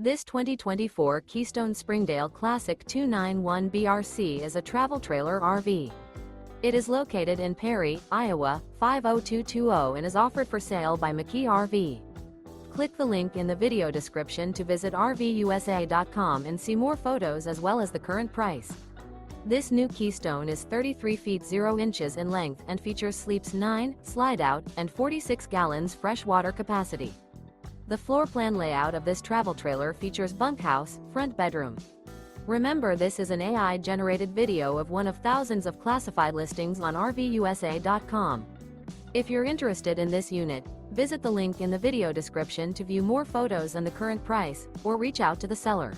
This 2024 Keystone Springdale Classic 291 BRC is a travel trailer RV. It is located in Perry, Iowa, 50220 and is offered for sale by McKee RV. Click the link in the video description to visit RVUSA.com and see more photos as well as the current price. This new Keystone is 33 feet 0 inches in length and features sleeps 9, slide-out, and 46 gallons fresh water capacity. The floor plan layout of this travel trailer features bunkhouse, front bedroom. Remember, this is an AI-generated video of one of thousands of classified listings on RVUSA.com. If you're interested in this unit, visit the link in the video description to view more photos and the current price, or reach out to the seller.